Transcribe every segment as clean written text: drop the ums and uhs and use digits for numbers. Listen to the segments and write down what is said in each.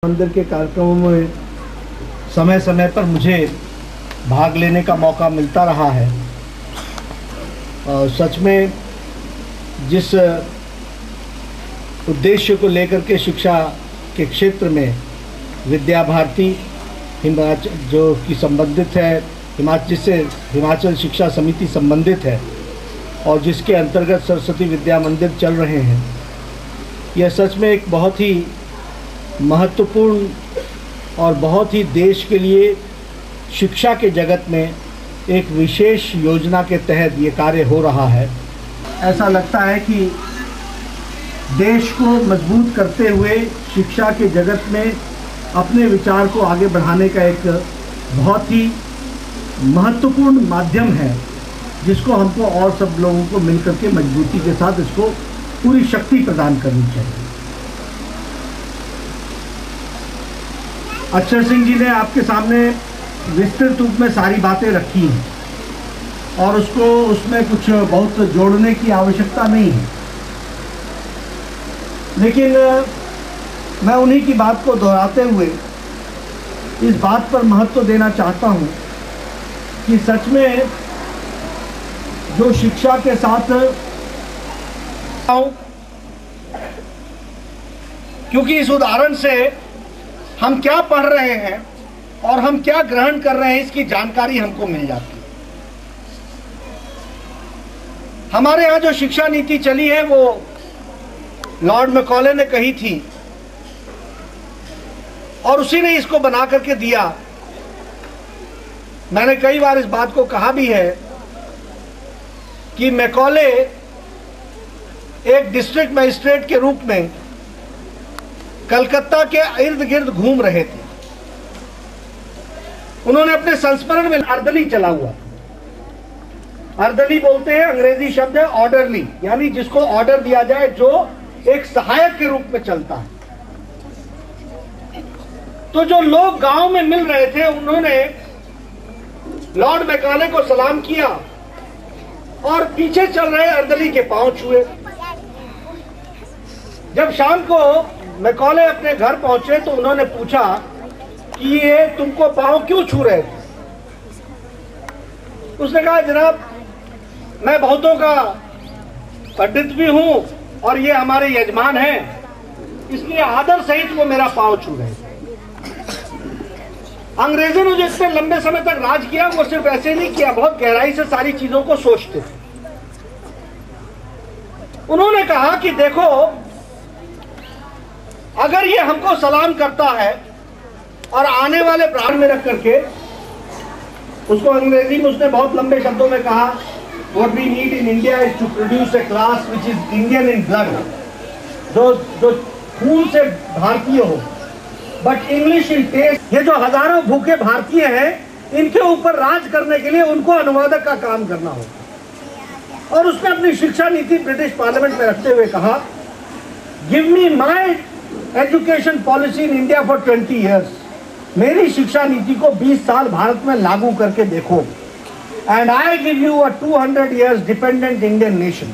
मंदिर के कार्यक्रमों में समय समय पर मुझे भाग लेने का मौका मिलता रहा है। सच में जिस उद्देश्य को लेकर के शिक्षा के क्षेत्र में विद्या भारती हिमाचल जो कि संबंधित है, जिससे हिमाचल शिक्षा समिति संबंधित है और जिसके अंतर्गत सरस्वती विद्या मंदिर चल रहे हैं, यह सच में एक बहुत ही महत्वपूर्ण और बहुत ही देश के लिए शिक्षा के जगत में एक विशेष योजना के तहत ये कार्य हो रहा है। ऐसा लगता है कि देश को मजबूत करते हुए शिक्षा के जगत में अपने विचार को आगे बढ़ाने का एक बहुत ही महत्वपूर्ण माध्यम है, जिसको हमको और सब लोगों को मिलकर के मजबूती के साथ इसको पूरी शक्ति प्रदान करनी चाहिए। अक्षर सिंह जी ने आपके सामने विस्तृत रूप में सारी बातें रखी हैं और उसमें कुछ बहुत जोड़ने की आवश्यकता नहीं है, लेकिन मैं उन्हीं की बात को दोहराते हुए इस बात पर महत्व देना चाहता हूं कि सच में जो शिक्षा के साथ, क्योंकि इस उदाहरण से हम क्या पढ़ रहे हैं और हम क्या ग्रहण कर रहे हैं इसकी जानकारी हमको मिल जाती है। हमारे यहाँ जो शिक्षा नीति चली है वो लॉर्ड मैकॉले ने कही थी और उसी ने इसको बना करके दिया। मैंने कई बार इस बात को कहा भी है कि मैकॉले एक डिस्ट्रिक्ट मजिस्ट्रेट के रूप में कलकत्ता के इर्द गिर्द घूम रहे थे। उन्होंने अपने संस्मरण में अर्दली चला हुआ। अर्दली बोलते हैं, अंग्रेजी शब्द है ऑर्डरली, यानी जिसको ऑर्डर दिया जाए, जो एक सहायक के रूप में चलता है। तो जो लोग गांव में मिल रहे थे उन्होंने लॉर्ड मैकॉले को सलाम किया और पीछे चल रहे अर्दली के पांव छुए। जब शाम को मैकॉले अपने घर पहुंचे तो उन्होंने पूछा कि ये तुमको पांव क्यों छू रहे थे। उसने कहा, जनाब मैं बहुतों का पंडित भी हूं और ये हमारे यजमान हैं, इसलिए आदर सहित वो मेरा पांव छू रहे थे। अंग्रेजों ने जो इतने लंबे समय तक राज किया वो सिर्फ ऐसे नहीं किया, बहुत गहराई से सारी चीजों को सोचते थे। उन्होंने कहा कि देखो, अगर ये हमको सलाम करता है और आने वाले प्राण में रख करके, उसको अंग्रेजी में उसने बहुत लंबे शब्दों में कहा, What we need in India is to produce a class which is Indian in blood, जो खून से भारतीय हो, बट इंग्लिश इन टेस्ट। ये जो हजारों भूखे भारतीय हैं, इनके ऊपर राज करने के लिए उनको अनुवादक का काम करना होगा। और उसने अपनी शिक्षा नीति ब्रिटिश पार्लियामेंट में रखते हुए कहा, give me my education policy in India for 20 years. मेरी शिक्षा नीति को 20 साल भारत में लागू करके देखो, and I give you a 200 years dependent Indian nation,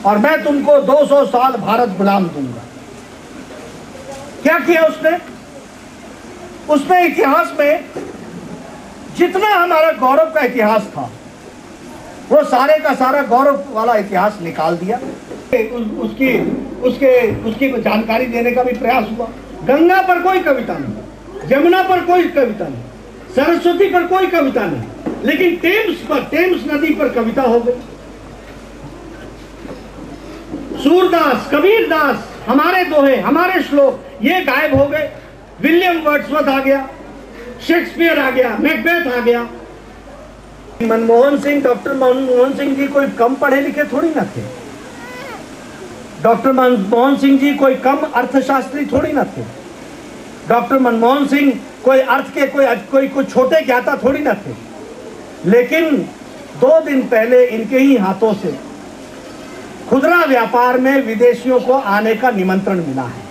और मैं तुमको 200 साल भारत गुलाम दूंगा। क्या किया उसने? उसने इतिहास में जितना हमारा गौरव का इतिहास था वो सारे का सारा गौरव वाला इतिहास निकाल दिया। उसकी जानकारी देने का भी प्रयास हुआ। गंगा पर कोई कविता नहीं, जमुना पर कोई कविता नहीं, सरस्वती पर कोई कविता नहीं, लेकिन टेम्स नदी पर कविता हो गई। सूरदास, कबीरदास, हमारे दोहे, हमारे श्लोक, ये गायब हो गए। विलियम वर्ड्सवर्थ आ गया, शेक्सपियर आ गया, मैकबेथ आ गया। मनमोहन सिंह, डॉक्टर मनमोहन सिंह जी कोई कम पढ़े लिखे थोड़ी ना थे। डॉक्टर मनमोहन सिंह जी कोई कम अर्थशास्त्री थोड़ी ना थे। डॉक्टर मनमोहन सिंह कोई अर्थ के कोई छोटे ज्ञाता थोड़ी ना थे। लेकिन 2 दिन पहले इनके ही हाथों से खुदरा व्यापार में विदेशियों को आने का निमंत्रण मिला है।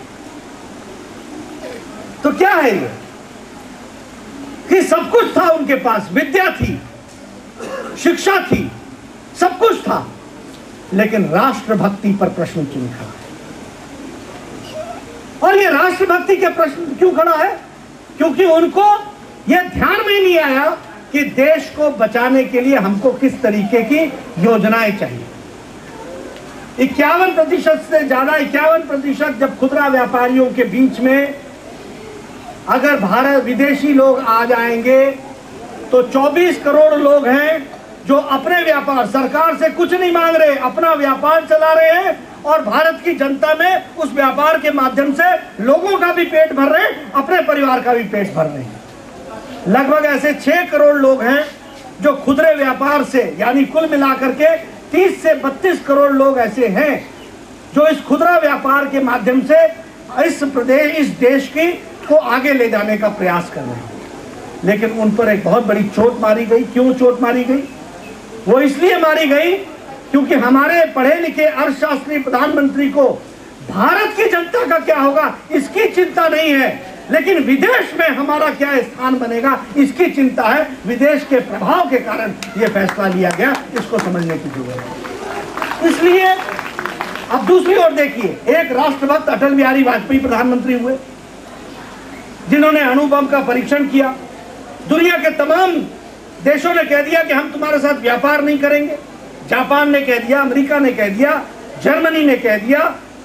तो क्या है ये कि सब कुछ था उनके पास, विद्या थी, शिक्षा थी, सब कुछ था, लेकिन राष्ट्रभक्ति पर प्रश्न चिन्ह खड़ा है। और ये राष्ट्रभक्ति के प्रश्न क्यों खड़ा है? क्योंकि उनको ये ध्यान में ही नहीं आया कि देश को बचाने के लिए हमको किस तरीके की योजनाएं चाहिए। 51% से ज्यादा, 51% जब खुदरा व्यापारियों के बीच में अगर भारत विदेशी लोग आ जाएंगे तो 24 करोड़ लोग हैं जो अपने व्यापार, सरकार से कुछ नहीं मांग रहे, अपना व्यापार चला रहे हैं और भारत की जनता में उस व्यापार के माध्यम से लोगों का भी पेट भर रहे हैं, अपने परिवार का भी पेट भर रहे हैं। लगभग ऐसे 6 करोड़ लोग हैं जो खुदरे व्यापार से, यानी कुल मिलाकर के 30 से 32 करोड़ लोग ऐसे हैं जो इस खुदरा व्यापार के माध्यम से इस देश की को आगे ले जाने का प्रयास कर रहे हैं। लेकिन उन पर एक बहुत बड़ी चोट मारी गई। क्यों चोट मारी गई? वो इसलिए मारी गई क्योंकि हमारे पढ़े लिखे अर्थशास्त्री प्रधानमंत्री को भारत की जनता का क्या होगा इसकी चिंता नहीं है, लेकिन विदेश में हमारा क्या स्थान बनेगा इसकी चिंता है। विदेश के प्रभाव के कारण यह फैसला लिया गया, इसको समझने की जरूरत है। इसलिए अब दूसरी ओर देखिए, एक राष्ट्रभक्त अटल बिहारी वाजपेयी प्रधानमंत्री हुए जिन्होंने अणु बम का परीक्षण किया। दुनिया के तमाम देशों ने कह दिया कि हम तुम्हारे साथ व्यापार नहीं करेंगे। जापान ने कह दिया, अमेरिका ने कह दिया, जर्मनी ने कह दिया,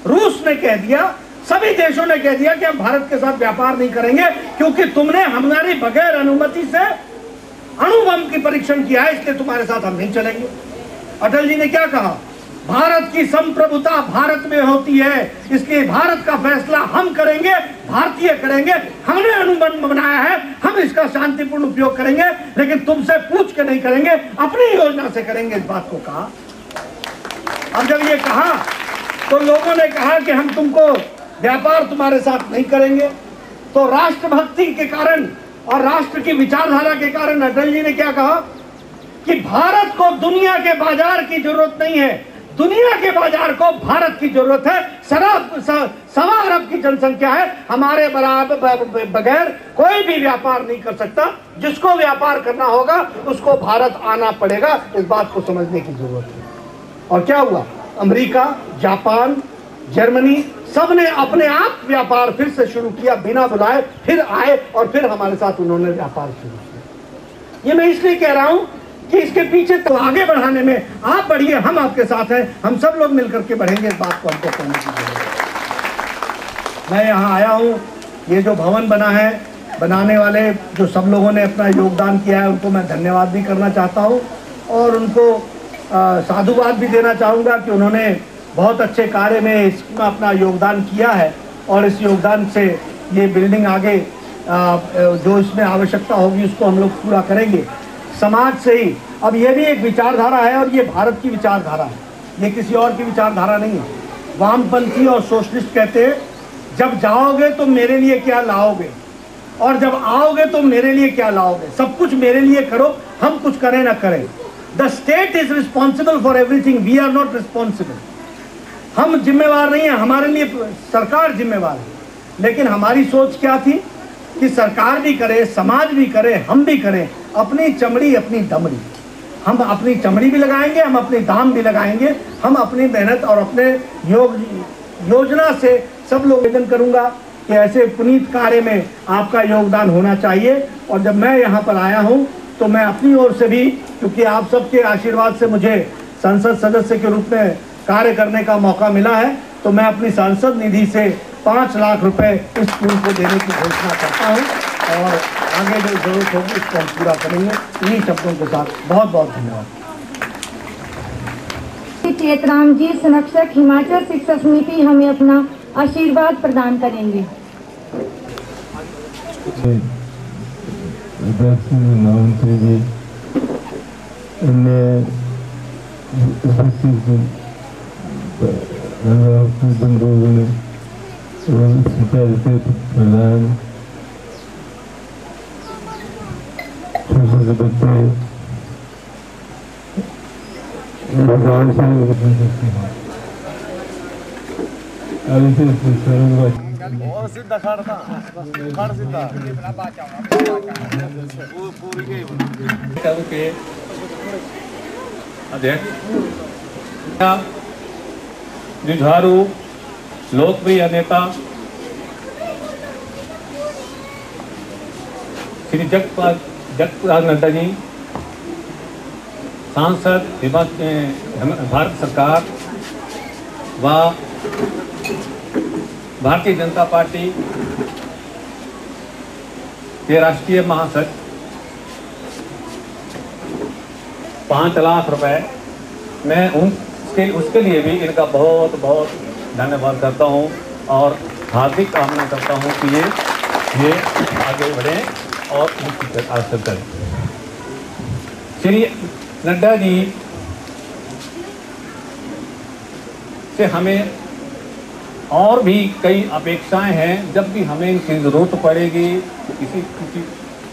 रूस ने कह दिया, सभी देशों ने कह दिया कि हम भारत के साथ व्यापार नहीं करेंगे क्योंकि तुमने हमारी बगैर अनुमति से अणु बम की परीक्षण किया है, इसलिए तुम्हारे साथ हम नहीं चलेंगे। अटल जी ने क्या कहा? भारत की संप्रभुता भारत में होती है, इसलिए भारत का फैसला हम करेंगे, भारतीय करेंगे। हमने अणु बम बनाया है, हम इसका शांतिपूर्ण उपयोग करेंगे, लेकिन तुमसे पूछ के नहीं करेंगे, अपनी योजना से करेंगे। इस बात को कहा। अब जब ये कहा तो लोगों ने कहा कि हम तुमको व्यापार तुम्हारे साथ नहीं करेंगे। तो राष्ट्रभक्ति के कारण और राष्ट्र की विचारधारा के कारण अटल जी ने क्या कहा कि भारत को दुनिया के बाजार की जरूरत नहीं है, दुनिया के बाजार को भारत की जरूरत है। 1.25 अरब की जनसंख्या है, हमारे बराबर बगैर कोई भी व्यापार नहीं कर सकता। जिसको व्यापार करना होगा उसको भारत आना पड़ेगा। इस बात को समझने की जरूरत है। और क्या हुआ? अमेरिका, जापान, जर्मनी सब ने अपने आप व्यापार फिर से शुरू किया, बिना बुलाए फिर आए और फिर हमारे साथ उन्होंने व्यापार शुरू किया। ये मैं इसलिए कह रहा हूं कि इसके पीछे तो आगे बढ़ाने में आप बढ़िए, हम आपके साथ हैं, हम सब लोग मिलकर के बढ़ेंगे। इस बात को हमको करने की जरूरत है। मैं यहाँ आया हूँ, ये जो भवन बना है, बनाने वाले जो सब लोगों ने अपना योगदान किया है उनको मैं धन्यवाद भी करना चाहता हूँ और उनको साधुवाद भी देना चाहूँगा कि उन्होंने बहुत अच्छे कार्य में इसमें अपना योगदान किया है और इस योगदान से ये बिल्डिंग आगे जो इसमें आवश्यकता होगी उसको हम लोग पूरा करेंगे समाज से ही। अब ये भी एक विचारधारा है और ये भारत की विचारधारा है, ये किसी और की विचारधारा नहीं है। वामपंथी और सोशलिस्ट कहते हैं जब जाओगे तो मेरे लिए क्या लाओगे और जब आओगे तो मेरे लिए क्या लाओगे, सब कुछ मेरे लिए करो, हम कुछ करें ना करें। The state is responsible for everything, we are not responsible. हम जिम्मेवार नहीं है, हमारे लिए सरकार जिम्मेवार है। लेकिन हमारी सोच क्या थी कि सरकार भी करे, समाज भी करे, हम भी करें, अपनी चमड़ी अपनी दमड़ी। हम अपनी चमड़ी भी लगाएंगे, हम अपनी दाम भी लगाएंगे, हम अपनी मेहनत और अपने योजना से सब लोग निवेदन करूंगा कि ऐसे पुनीत कार्य में आपका योगदान होना चाहिए। और जब मैं यहाँ पर आया हूँ तो मैं अपनी ओर से भी, क्योंकि आप सबके आशीर्वाद से मुझे संसद सदस्य के रूप में कार्य करने का मौका मिला है, तो मैं अपनी सांसद निधि से 5 लाख रुपए इस स्कूल को देने की घोषणा करता हूँ और आगे जो जरूरत होगी उसको हम पूरा करेंगे। इन्हीं शब्दों के साथ बहुत बहुत धन्यवाद। चेतराम जी, संरक्षक हिमाचल शिक्षा समिति, हमें अपना आशीर्वाद प्रदान करेंगे। सीधा खड़ा सीधा के अध्यक्ष जुझारू लोकप्रिय नेता श्री जगप्रकाश नड्डा जी सांसद भारत सरकार व भारतीय जनता पार्टी के राष्ट्रीय महासचिव 5 लाख रुपए मैं उसके लिए भी इनका बहुत बहुत धन्यवाद करता हूं और हार्दिक कामना करता हूं कि ये आगे बढ़ें और हासिल करें। श्री नड्डा जी से हमें और भी कई अपेक्षाएं हैं। जब भी हमें इनकी ज़रूरत पड़ेगी, किसी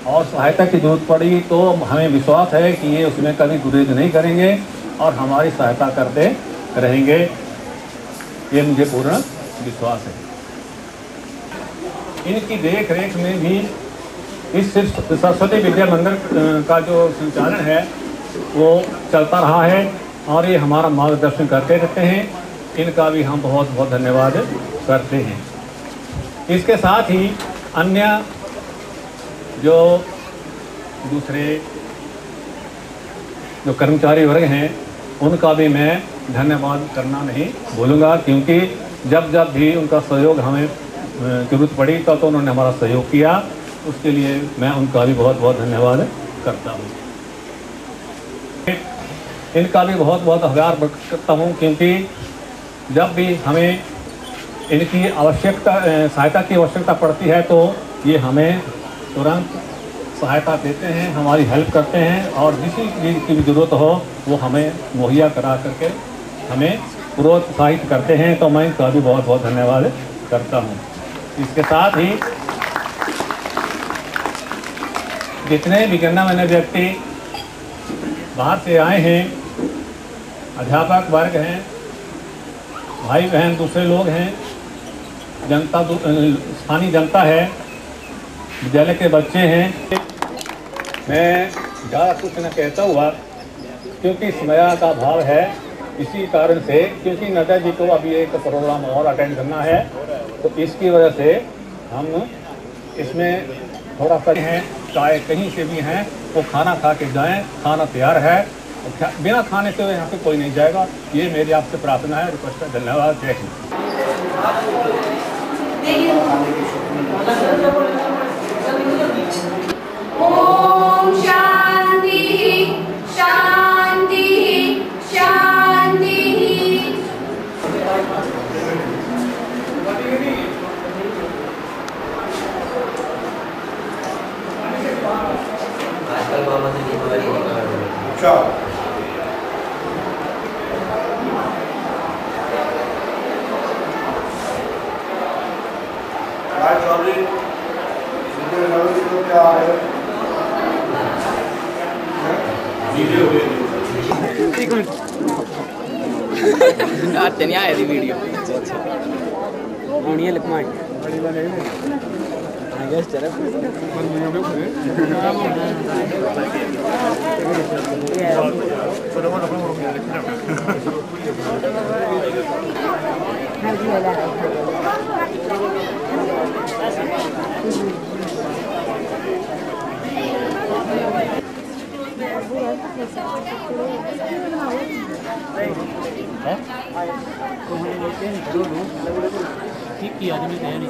और सहायता की ज़रूरत पड़ेगी, तो हमें विश्वास है कि ये उसमें कभी गुरेज नहीं करेंगे और हमारी सहायता करते रहेंगे। ये मुझे पूर्ण विश्वास है। इनकी देख रेख में भी इस सरस्वती विद्या मंदिर का जो संचालन है वो चलता रहा है और ये हमारा मार्गदर्शन करते रहते हैं। इनका भी हम बहुत बहुत धन्यवाद करते हैं। इसके साथ ही अन्य जो दूसरे जो कर्मचारी वर्ग हैं उनका भी मैं धन्यवाद करना नहीं भूलूंगा, क्योंकि जब जब भी उनका सहयोग हमें जरूरत पड़ी तो उन्होंने हमारा सहयोग किया। उसके लिए मैं उनका भी बहुत बहुत धन्यवाद करता हूँ। इनका भी बहुत बहुत आभार व्यक्त करता हूँ, क्योंकि जब भी हमें इनकी सहायता की आवश्यकता पड़ती है तो ये हमें तुरंत सहायता देते हैं, हमारी हेल्प करते हैं और जिसी चीज़ की भी ज़रूरत हो वो हमें मुहैया करा करके हमें प्रोत्साहित करते हैं। तो मैं इनका भी बहुत बहुत धन्यवाद करता हूँ। इसके साथ ही जितने भी गणमान्य व्यक्ति बाहर से आए हैं, अध्यापक वर्ग हैं, भाई बहन दूसरे लोग हैं, जनता स्थानीय जनता है, विद्यालय के बच्चे हैं, मैं ज़्यादा कुछ न कहता हुआ क्योंकि समय का अभाव है, इसी कारण से क्योंकि नड्डा जी को अभी एक प्रोग्राम और अटेंड करना है तो इसकी वजह से हम इसमें थोड़ा सा हैं। चाहे कहीं से भी हैं वो खाना खा के जाएँ, खाना तैयार है, बिना खाने से यहाँ पे कोई नहीं जाएगा। ये मेरी आपसे प्रार्थना है, रिक्वेस्ट है। धन्यवाद। जय हिंद। ओम शांति शांति शांति। आजकल बाबा से अच्छा नहीं आया थी वीडियो होनी है लकमान ठीक किया, आज मैं तैयारी